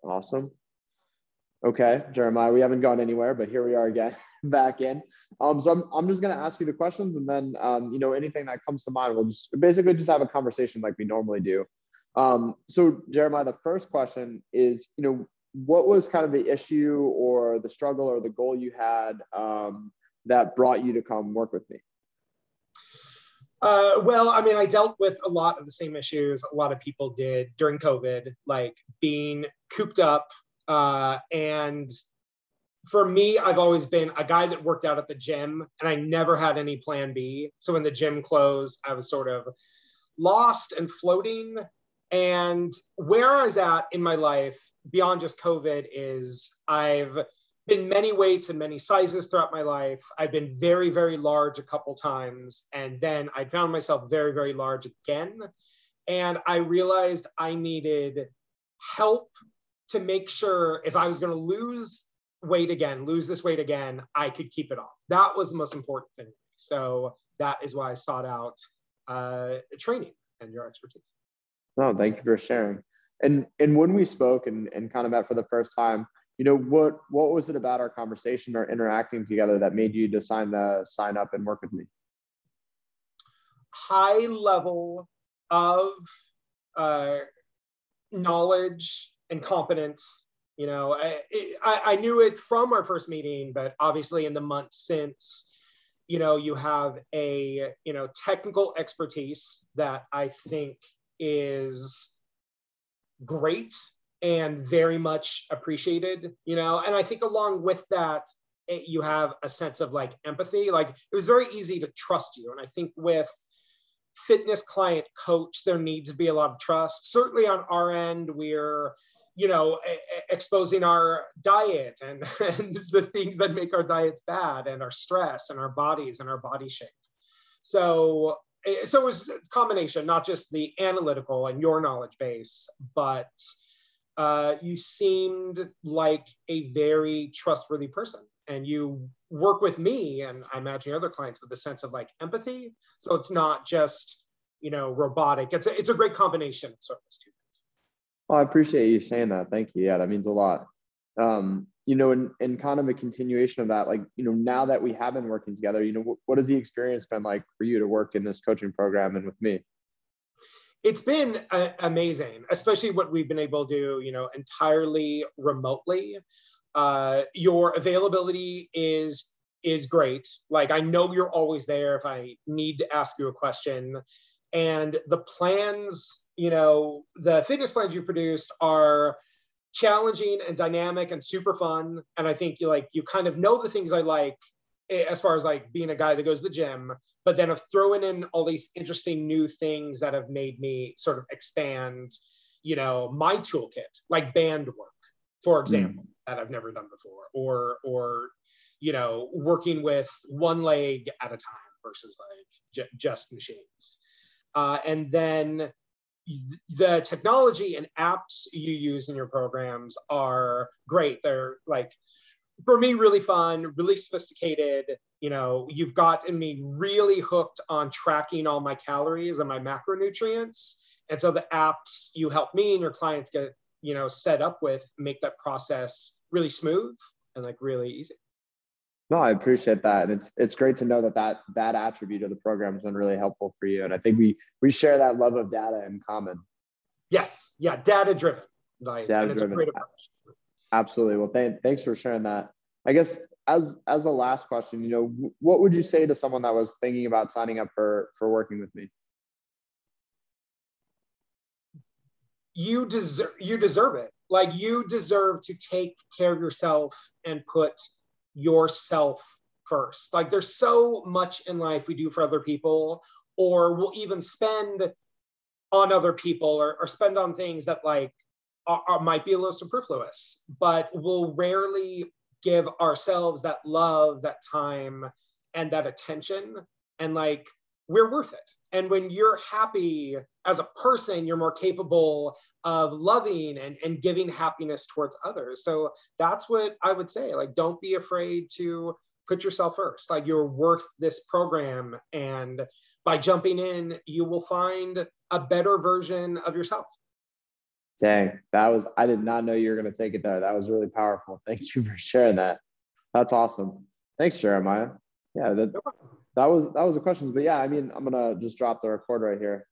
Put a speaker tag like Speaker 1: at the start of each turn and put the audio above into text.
Speaker 1: Awesome. Okay, Jeremiah, we haven't gone anywhere, but here we are again, back in. So I'm just going to ask you the questions, and then anything that comes to mind, we'll just basically just have a conversation like we normally do. So Jeremiah, the first question is, what was kind of the issue or the struggle or the goal you had that brought you to come work with me?
Speaker 2: Well, I mean, I dealt with a lot of the same issues a lot of people did during COVID, like being cooped up. And for me, I've always been a guy that worked out at the gym, and I never had any plan B. So when the gym closed, I was sort of lost and floating. And where I was at in my life beyond just COVID is I've been many weights and many sizes throughout my life. I've been very, very large a couple times. And then I found myself very, very large again. And I realized I needed help to make sure if I was going to lose this weight again, I could keep it off. That was the most important thing. So that is why I sought out training and your expertise.
Speaker 1: No, thank you for sharing. And when we spoke and kind of met for the first time, what was it about our conversation or interacting together that made you decide to sign up and work with me?
Speaker 2: High level of knowledge and competence. I knew it from our first meeting, but obviously in the months since, you have a, technical expertise that I think is great and very much appreciated, and I think along with that, you have a sense of like empathy. Like it was very easy to trust you. And I think with fitness client coach, there needs to be a lot of trust. Certainly on our end, we're, exposing our diet and the things that make our diets bad, and our stress and our bodies and our body shape. So it was a combination, not just the analytical and your knowledge base, but you seemed like a very trustworthy person, and you work with me, and I imagine your other clients, with a sense of like empathy. So it's not just, robotic. It's a great combination of sort of those two things.
Speaker 1: Well, I appreciate you saying that. Thank you. Yeah, that means a lot. And kind of a continuation of that, like, now that we have been working together, what has the experience been like for you to work in this coaching program and with me?
Speaker 2: It's been amazing, especially what we've been able to do, entirely remotely. Your availability is great. Like, I know you're always there if I need to ask you a question. And the plans, the fitness plans you produced are challenging and dynamic and super fun. And I think you kind of know the things I like as far as like being a guy that goes to the gym, but then of throwing in all these interesting new things that have made me sort of expand, my toolkit, like band work, for example, that I've never done before, or working with one leg at a time versus like just machines. And then the technology and apps you use in your programs are great. They're like, for me, really fun, really sophisticated. You've gotten me really hooked on tracking all my calories and my macronutrients. And so the apps you help me and your clients get, set up with make that process really smooth and like really easy.
Speaker 1: No, I appreciate that. And it's great to know that attribute of the program has been really helpful for you. And I think we share that love of data in common.
Speaker 2: Yes. Yeah. Data driven. Right.
Speaker 1: Data
Speaker 2: and it's
Speaker 1: driven.
Speaker 2: a great approach.
Speaker 1: Absolutely. Well, thanks for sharing that. I guess as a last question, what would you say to someone that was thinking about signing up for working with me?
Speaker 2: You deserve it. Like, you deserve to take care of yourself and put yourself first. Like, there's so much in life we do for other people, or we'll even spend on other people or spend on things that like might be a little superfluous, but we'll rarely give ourselves that love, that time, and that attention. And like, we're worth it. And when you're happy as a person, you're more capable of loving and giving happiness towards others. So that's what I would say. Like, don't be afraid to put yourself first. Like, you're worth this program. And by jumping in, you will find a better version of yourself.
Speaker 1: Dang, I did not know you were going to take it there. That was really powerful. Thank you for sharing that. That's awesome. Thanks, Jeremiah. Yeah, that was the questions. But yeah, I mean, I'm going to just drop the record right here.